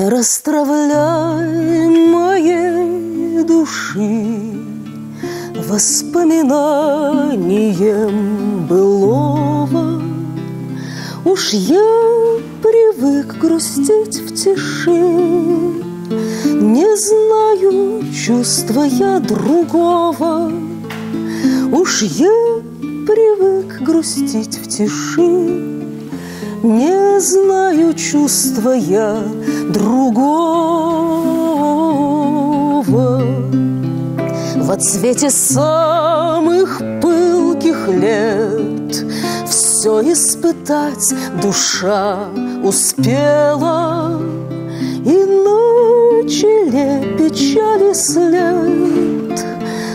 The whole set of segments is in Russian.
Не расстравляй моей души воспоминанием былого. Уж я привык грустить в тиши, не знаю чувства я другого. Уж я привык грустить в тиши, не знаю чувства я другого. В отсвете самых пылких лет все испытать душа успела, и на челе печали след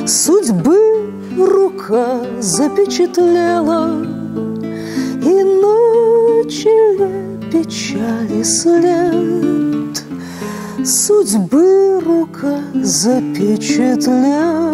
судьбы рука запечатлела, и на челе печали след судьбы рука запечатлела.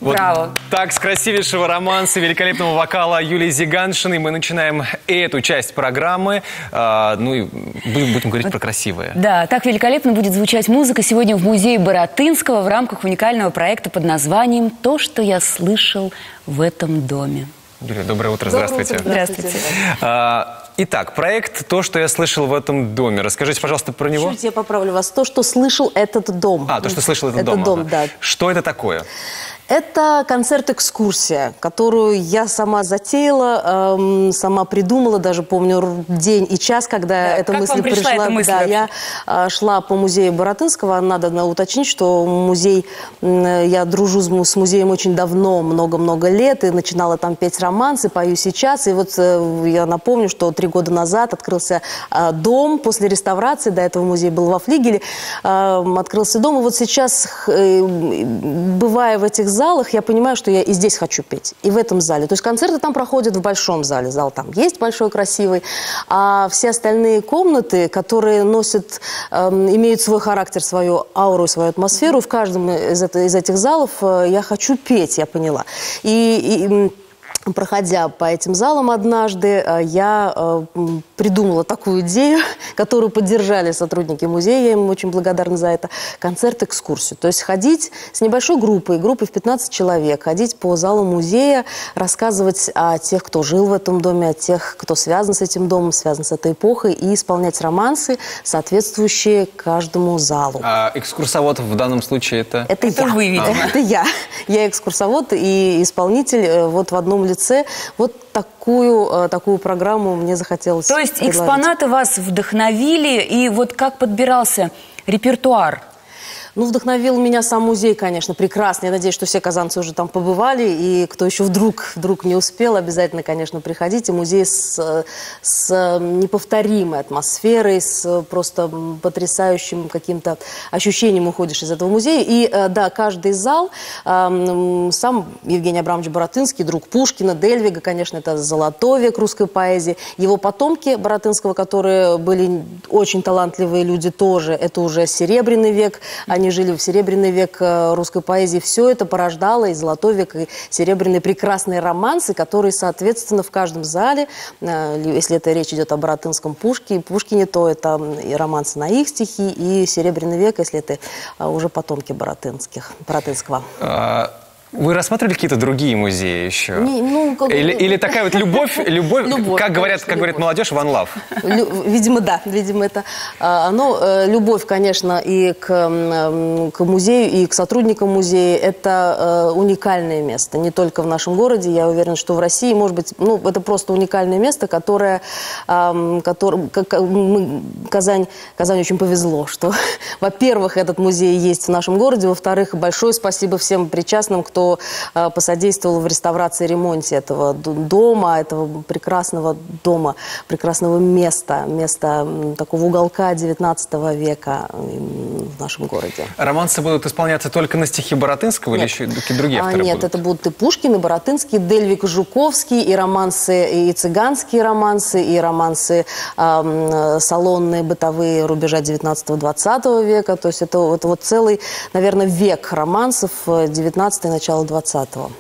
Вот так, с красивейшего романса, великолепного вокала Юлии Зиганшиной мы начинаем эту часть программы. Ну и будем говорить про красивое. Да, так великолепно будет звучать музыка сегодня в музее Баратынского в рамках уникального проекта под названием «То, что я слышал в этом доме». Юлия, доброе утро, здравствуйте. Здравствуйте. Итак, проект «То, что я слышал в этом доме». Расскажите, пожалуйста, про него. Чуть я поправлю вас. То, что слышал этот дом. То, что слышал этот дом. Дом, да. Что это такое? Это концерт-экскурсия, которую я сама затеяла, сама придумала, даже помню день и час, когда эта мысль пришла. Эта мысль? Да, я шла по музею Баратынского. Надо уточнить, что музей, я дружу с музеем очень давно, много-много лет, и начинала там петь романсы, пою сейчас. И вот я напомню, что 3 года назад открылся дом после реставрации, до этого музей был во флигеле, открылся дом. И вот сейчас, бывая в этих залах, я понимаю, что я и здесь хочу петь, и в этом зале. То есть концерты там проходят в большом зале. Зал там есть большой, красивый. А все остальные комнаты, которые носят, имеют свой характер, свою ауру, свою атмосферу, в каждом из этих залов я хочу петь, я поняла. И проходя по этим залам однажды, я придумала такую идею, которую поддержали сотрудники музея, я им очень благодарна за это, концерт-экскурсию. То есть ходить с небольшой группой в 15 человек, ходить по залу музея, рассказывать о тех, кто жил в этом доме, о тех, кто связан с этим домом, связан с этой эпохой, и исполнять романсы, соответствующие каждому залу. А экскурсовод в данном случае это? Это я. Вы, видимо. Это я. Я экскурсовод и исполнитель вот в одном лице. Вот такую программу мне захотелось То есть предложить. экспонаты вас вдохновили, и вот как подбирался репертуар? Ну, вдохновил меня сам музей, конечно, прекрасно. Я надеюсь, что все казанцы уже там побывали, и кто еще вдруг не успел, обязательно, конечно, приходите. Музей с неповторимой атмосферой, с просто потрясающим каким-то ощущением уходишь из этого музея. И да, каждый зал, сам Евгений Абрамович Баратынский, друг Пушкина, Дельвига, конечно, это золотой век русской поэзии. Его потомки Баратынского, которые были очень талантливые люди тоже, это уже серебряный век. Они жили в серебряный век русской поэзии. Все это порождало и золотой век, и серебряные прекрасные романсы, которые, соответственно, в каждом зале, если это речь идет о Баратынском Пушкине, то это и романсы на их стихи, и серебряный век, если это уже потомки Баратынского. Вы рассматривали какие-то другие музеи еще? Или такая вот любовь, как говорит молодежь, one love? Видимо, да. Видимо, это любовь, конечно, и к музею, и к сотрудникам музея. Это уникальное место. Не только в нашем городе, я уверена, что в России, может быть, это просто уникальное место, Казани очень повезло, что, во-первых, этот музей есть в нашем городе, во-вторых, большое спасибо всем причастным, кто посодействовал в реставрации и ремонте этого дома, этого прекрасного дома, прекрасного места такого уголка 19 века в нашем городе. Романсы будут исполняться только на стихи Баратынского? Нет. Или еще какие-то другие авторы будут? Нет, это будут и Пушкин, и Баратынский, Дельвиг, и Жуковский, и романсы, и цыганские романсы, и романсы салонные, бытовые рубежа 19-20 века. То есть это вот целый, наверное, век романсов 19 начала 20-го.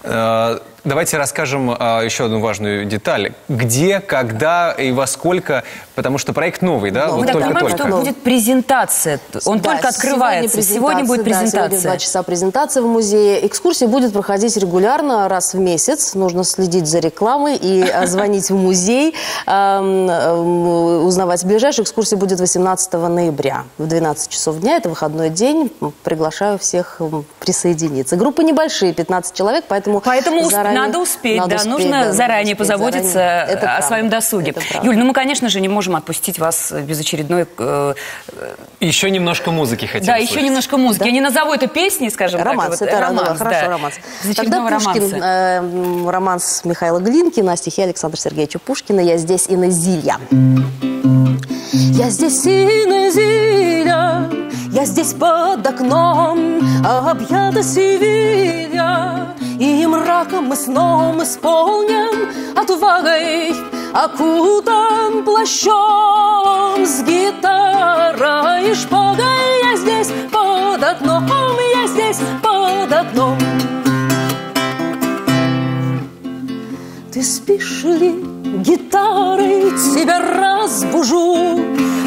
Давайте расскажем еще одну важную деталь. Где, когда и во сколько, потому что проект новый, да? Мы так понимаем, что будет презентация. Он только открывается. Сегодня будет презентация. Сегодня 2 часа презентации в музее. Экскурсия будет проходить регулярно, раз в месяц. Нужно следить за рекламой и звонить в музей, узнавать ближайшую. Экскурсия будет 18 ноября в 12 часов дня. Это выходной день. Приглашаю всех присоединиться. Группы небольшие, 15 человек, поэтому надо успеть, нужно заранее позаботиться о своем досуге. Юль, ну мы, конечно же, не можем отпустить вас без очередной... Еще немножко музыки хотим услышать. Еще немножко музыки. Да. Я не назову это песней, скажем романс, так. Это романс, хорошо, романс. Тогда Пушкин, романс Михаила Глинкина, стихи Александра Сергеевича Пушкина «Я здесь, Инна Зилья». Я здесь, Инна Зилья, я здесь под окном, объята Севилья, и мраком и сном исполнен, отвагой окутан плащом, с гитарой и шпагой. Я здесь под окном, я здесь под окном. Ты спишь ли, гитарой тебя разбужу?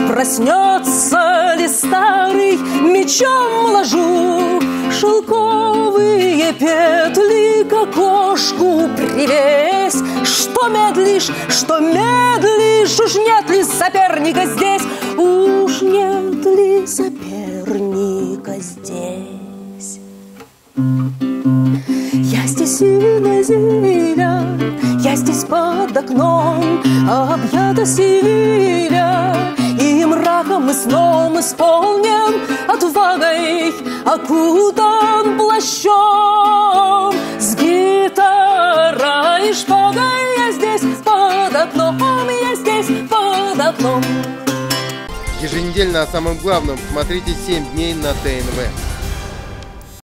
Проснется ли старый, мечом ложу? Шелковые петли к окошку привесь. Что медлишь, уж нет ли соперника здесь? Уж нет ли соперника здесь? Я здесь, Инна Зилья, я здесь под окном, объята Севилья, и мраком и сном исполнен, отвагой окутан плащом, с гитарой и шпагой. Я здесь под окном, я здесь под окном. Еженедельно о самом главном смотрите 7 дней на ТНВ.